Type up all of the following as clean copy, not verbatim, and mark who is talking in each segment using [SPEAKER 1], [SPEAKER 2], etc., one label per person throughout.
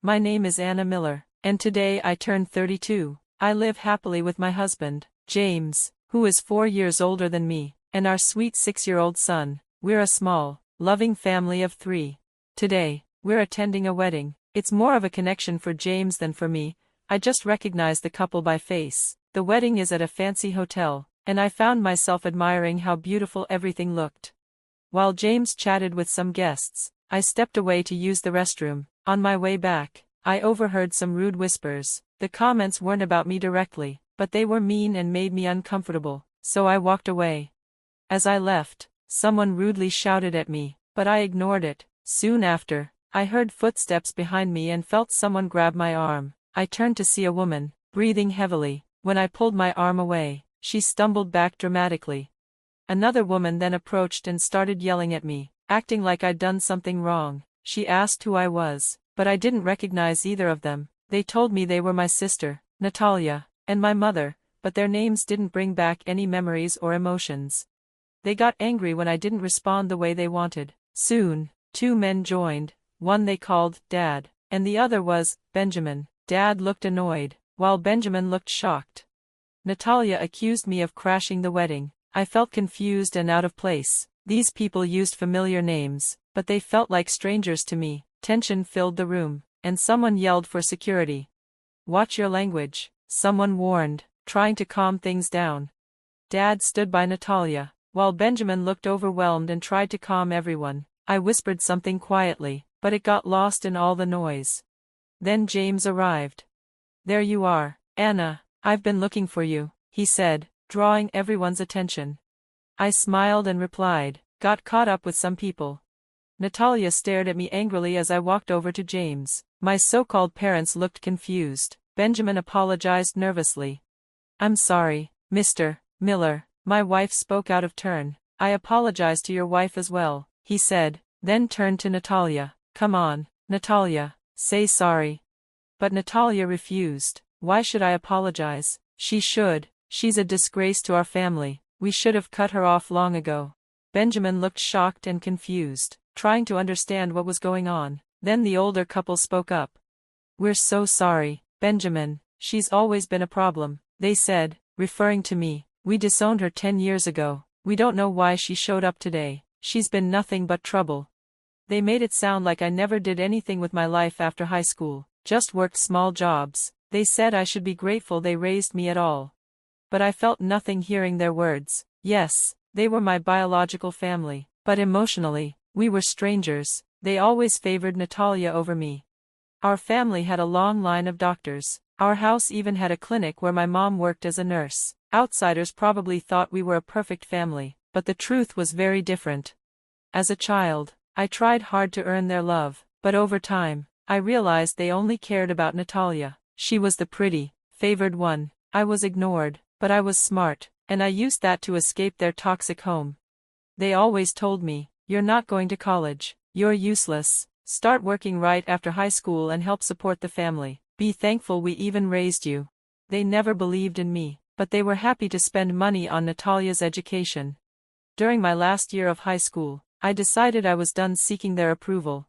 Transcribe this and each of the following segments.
[SPEAKER 1] My name is Anna Miller, and today I turn 32. I live happily with my husband, James, who is 4 years older than me, and our sweet 6-year-old son. We're a small, loving family of 3. Today, we're attending a wedding. It's more of a connection for James than for me. I just recognized the couple by face. The wedding is at a fancy hotel, and I found myself admiring how beautiful everything looked. While James chatted with some guests, I stepped away to use the restroom. On my way back, I overheard some rude whispers. The comments weren't about me directly, but they were mean and made me uncomfortable, so I walked away. As I left, someone rudely shouted at me, but I ignored it. Soon after, I heard footsteps behind me and felt someone grab my arm. I turned to see a woman, breathing heavily. When I pulled my arm away, she stumbled back dramatically. Another woman then approached and started yelling at me, acting like I'd done something wrong. She asked who I was, but I didn't recognize either of them. They told me they were my sister, Natalia, and my mother, but their names didn't bring back any memories or emotions. They got angry when I didn't respond the way they wanted. Soon, 2 men joined, one they called Dad, and the other was Benjamin. Dad looked annoyed, while Benjamin looked shocked. Natalia accused me of crashing the wedding. I felt confused and out of place. These people used familiar names, but they felt like strangers to me. Tension filled the room, and someone yelled for security. "Watch your language," someone warned, trying to calm things down. Dad stood by Natalia, while Benjamin looked overwhelmed and tried to calm everyone. I whispered something quietly, but it got lost in all the noise. Then James arrived. "There you are, Anna. I've been looking for you," he said, drawing everyone's attention. I smiled and replied, "Got caught up with some people." Natalia stared at me angrily as I walked over to James. My so-called parents looked confused. Benjamin apologized nervously. "I'm sorry, Mr. Miller." My wife spoke out of turn. "I apologize to your wife as well," he said, then turned to Natalia. "Come on, Natalia, say sorry." But Natalia refused. "Why should I apologize?" "She should. She's a disgrace to our family. We should have cut her off long ago." Benjamin looked shocked and confused, trying to understand what was going on. Then the older couple spoke up. "We're so sorry, Benjamin. She's always been a problem," they said, referring to me. "We disowned her 10 years ago. We don't know why she showed up today. She's been nothing but trouble." They made it sound like I never did anything with my life after high school, just worked small jobs. They said I should be grateful they raised me at all. But I felt nothing hearing their words. Yes, they were my biological family, but emotionally, we were strangers. They always favored Natalia over me. Our family had a long line of doctors. Our house even had a clinic where my mom worked as a nurse. Outsiders probably thought we were a perfect family, but the truth was very different. As a child, I tried hard to earn their love, but over time, I realized they only cared about Natalia. She was the pretty, favored one. I was ignored, but I was smart, and I used that to escape their toxic home. They always told me, "You're not going to college. You're useless. Start working right after high school and help support the family. Be thankful we even raised you." They never believed in me, but they were happy to spend money on Natalia's education. During my last year of high school, I decided I was done seeking their approval.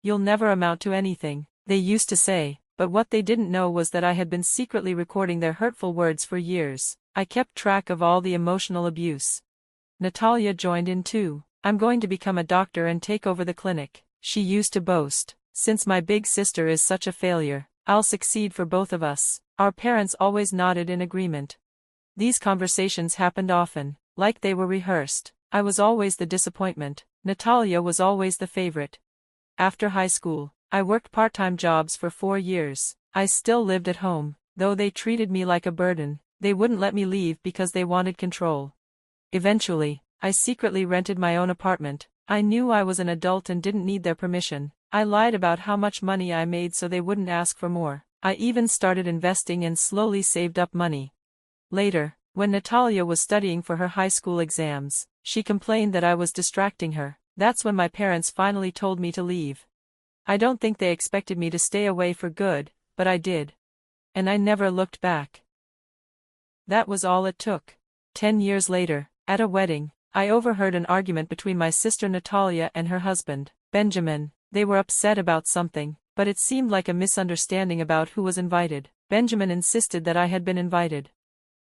[SPEAKER 1] "You'll never amount to anything," they used to say, but what they didn't know was that I had been secretly recording their hurtful words for years. I kept track of all the emotional abuse. Natalia joined in too. "I'm going to become a doctor and take over the clinic," she used to boast. "Since my big sister is such a failure, I'll succeed for both of us." Our parents always nodded in agreement. These conversations happened often, like they were rehearsed. I was always the disappointment. Natalia was always the favorite. After high school, I worked part-time jobs for 4 years. I still lived at home, though they treated me like a burden. They wouldn't let me leave because they wanted control. Eventually, I secretly rented my own apartment. I knew I was an adult and didn't need their permission. I lied about how much money I made so they wouldn't ask for more. I even started investing and slowly saved up money. Later, when Natalia was studying for her high school exams, she complained that I was distracting her. That's when my parents finally told me to leave. I don't think they expected me to stay away for good, but I did. And I never looked back. That was all it took. 10 years later, at a wedding, I overheard an argument between my sister Natalia and her husband, Benjamin. They were upset about something, But it seemed like a misunderstanding about who was invited. Benjamin insisted that I had been invited.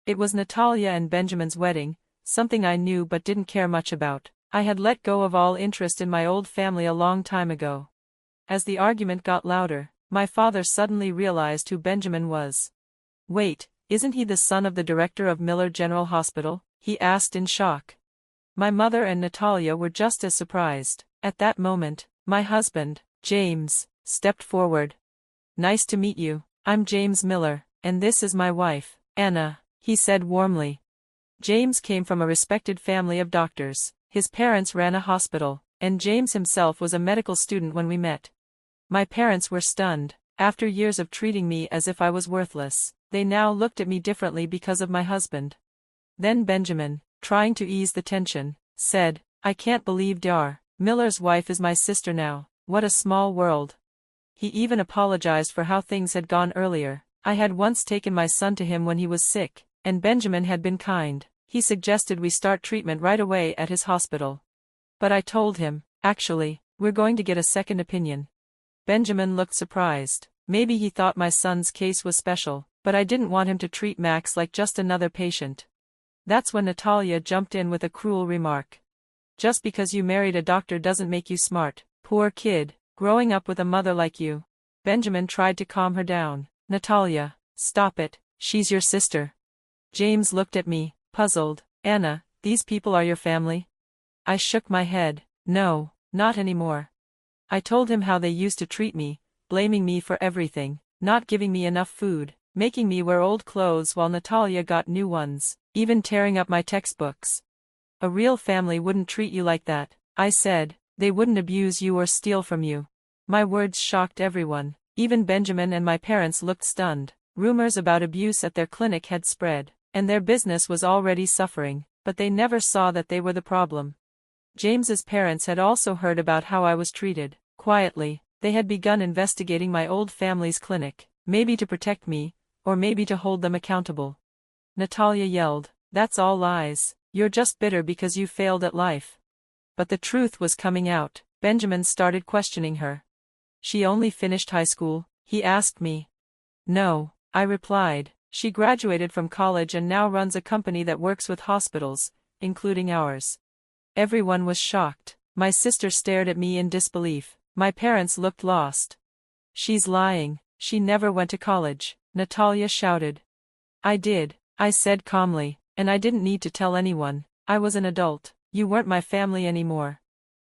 [SPEAKER 1] It was Natalia and Benjamin's wedding, something I knew but didn't care much about. I had let go of all interest in my old family a long time ago. As the argument got louder, my father suddenly realized who Benjamin was. "Wait, isn't he the son of the director of Miller General Hospital?" he asked in shock. My mother and Natalia were just as surprised. At that moment, my husband, James, stepped forward. "Nice to meet you. I'm James Miller, and this is my wife, Anna," he said warmly. James came from a respected family of doctors. His parents ran a hospital, and James himself was a medical student when we met. My parents were stunned. After years of treating me as if I was worthless, they now looked at me differently because of my husband. Then Benjamin, trying to ease the tension, said, "I can't believe Dar. Miller's wife is my sister now. What a small world." He even apologized for how things had gone earlier. I had once taken my son to him when he was sick, and Benjamin had been kind. He suggested we start treatment right away at his hospital. But I told him, "Actually, we're going to get a second opinion." Benjamin looked surprised. Maybe he thought my son's case was special, but I didn't want him to treat Max like just another patient. That's when Natalia jumped in with a cruel remark. "Just because you married a doctor doesn't make you smart. Poor kid, growing up with a mother like you." Benjamin tried to calm her down. "Natalia, stop it, she's your sister." James looked at me, puzzled. "Anna, these people are your family?" I shook my head. "No, not anymore." I told him how they used to treat me, blaming me for everything, not giving me enough food, making me wear old clothes while Natalia got new ones, even tearing up my textbooks. "A real family wouldn't treat you like that," I said. "They wouldn't abuse you or steal from you." My words shocked everyone. Even Benjamin and my parents looked stunned. Rumors about abuse at their clinic had spread, and their business was already suffering, but they never saw that they were the problem. James's parents had also heard about how I was treated. Quietly, they had begun investigating my old family's clinic, maybe to protect me, or maybe to hold them accountable. Natalia yelled, "That's all lies. You're just bitter because you failed at life." But the truth was coming out. Benjamin started questioning her. "She only finished high school?" he asked me. "No," I replied. "She graduated from college and now runs a company that works with hospitals, including ours." Everyone was shocked. My sister stared at me in disbelief. My parents looked lost. "She's lying. She never went to college," Natalia shouted. "I did," I said calmly, "and I didn't need to tell anyone. I was an adult. You weren't my family anymore."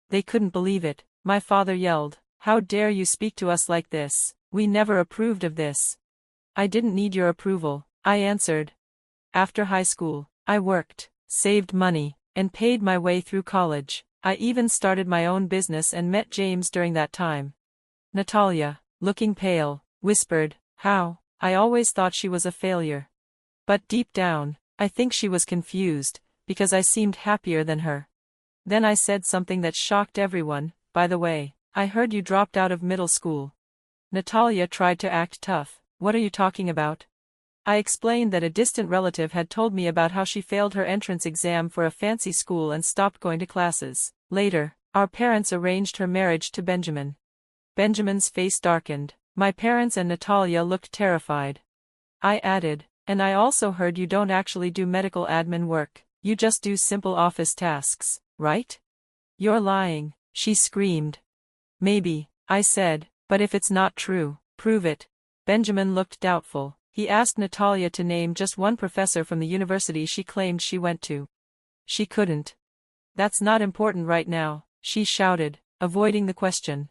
[SPEAKER 1] They couldn't believe it. My father yelled, "How dare you speak to us like this? We never approved of this." "I didn't need your approval," I answered. After high school, I worked, saved money, and paid my way through college. I even started my own business and met James during that time. Natalia, looking pale, whispered, "How? I always thought she was a failure." But deep down, I think she was confused, because I seemed happier than her. Then I said something that shocked everyone. "By the way, I heard you dropped out of middle school." Natalia tried to act tough. "What are you talking about?" I explained that a distant relative had told me about how she failed her entrance exam for a fancy school and stopped going to classes. Later, our parents arranged her marriage to Benjamin. Benjamin's face darkened. My parents and Natalia looked terrified. I added, "And I also heard you don't actually do medical admin work, you just do simple office tasks, right?" "You're lying," she screamed. "Maybe," I said, "but if it's not true, prove it." Benjamin looked doubtful. He asked Natalia to name just one professor from the university she claimed she went to. She couldn't. "That's not important right now," she shouted, avoiding the question.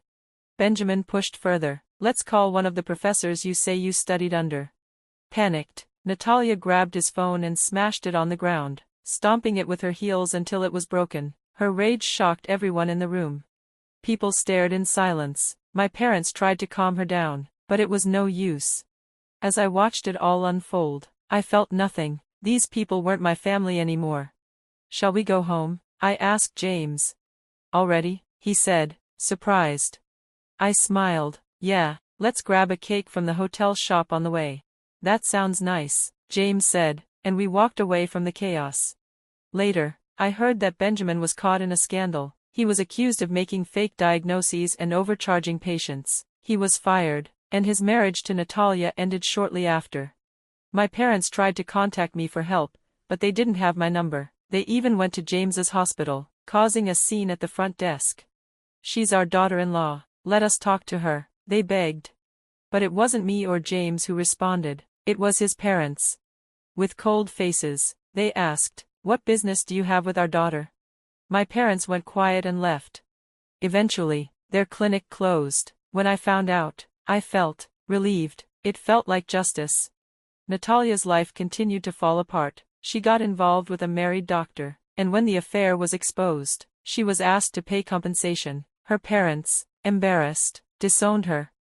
[SPEAKER 1] Benjamin pushed further. "Let's call one of the professors you say you studied under." Panicked, Natalia grabbed his phone and smashed it on the ground, stomping it with her heels until it was broken. Her rage shocked everyone in the room. People stared in silence. My parents tried to calm her down, but it was no use. As I watched it all unfold, I felt nothing. These people weren't my family anymore. "Shall we go home?" I asked James. "Already?" he said, surprised. I smiled. "Yeah, let's grab a cake from the hotel shop on the way." "That sounds nice," James said, and we walked away from the chaos. Later, I heard that Benjamin was caught in a scandal. He was accused of making fake diagnoses and overcharging patients. He was fired, and his marriage to Natalia ended shortly after. My parents tried to contact me for help, but they didn't have my number. They even went to James's hospital, causing a scene at the front desk. "She's our daughter-in-law. Let us talk to her," they begged. But it wasn't me or James who responded, it was his parents. With cold faces, they asked, "What business do you have with our daughter?" My parents went quiet and left. Eventually, their clinic closed. When I found out, I felt relieved. It felt like justice. Natalia's life continued to fall apart. She got involved with a married doctor, and when the affair was exposed, she was asked to pay compensation. Her parents, embarrassed, disowned her.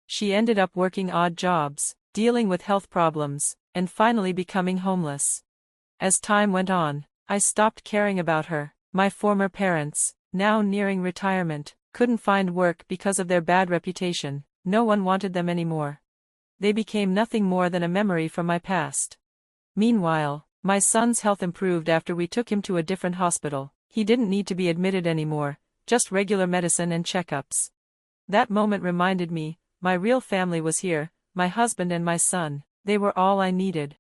[SPEAKER 1] She ended up working odd jobs, dealing with health problems, and finally becoming homeless. As time went on, I stopped caring about her. My former parents, now nearing retirement, couldn't find work because of their bad reputation. No one wanted them anymore. They became nothing more than a memory from my past. Meanwhile, my son's health improved after we took him to a different hospital. He didn't need to be admitted anymore, just regular medicine and checkups. That moment reminded me, my real family was here, my husband and my son. They were all I needed.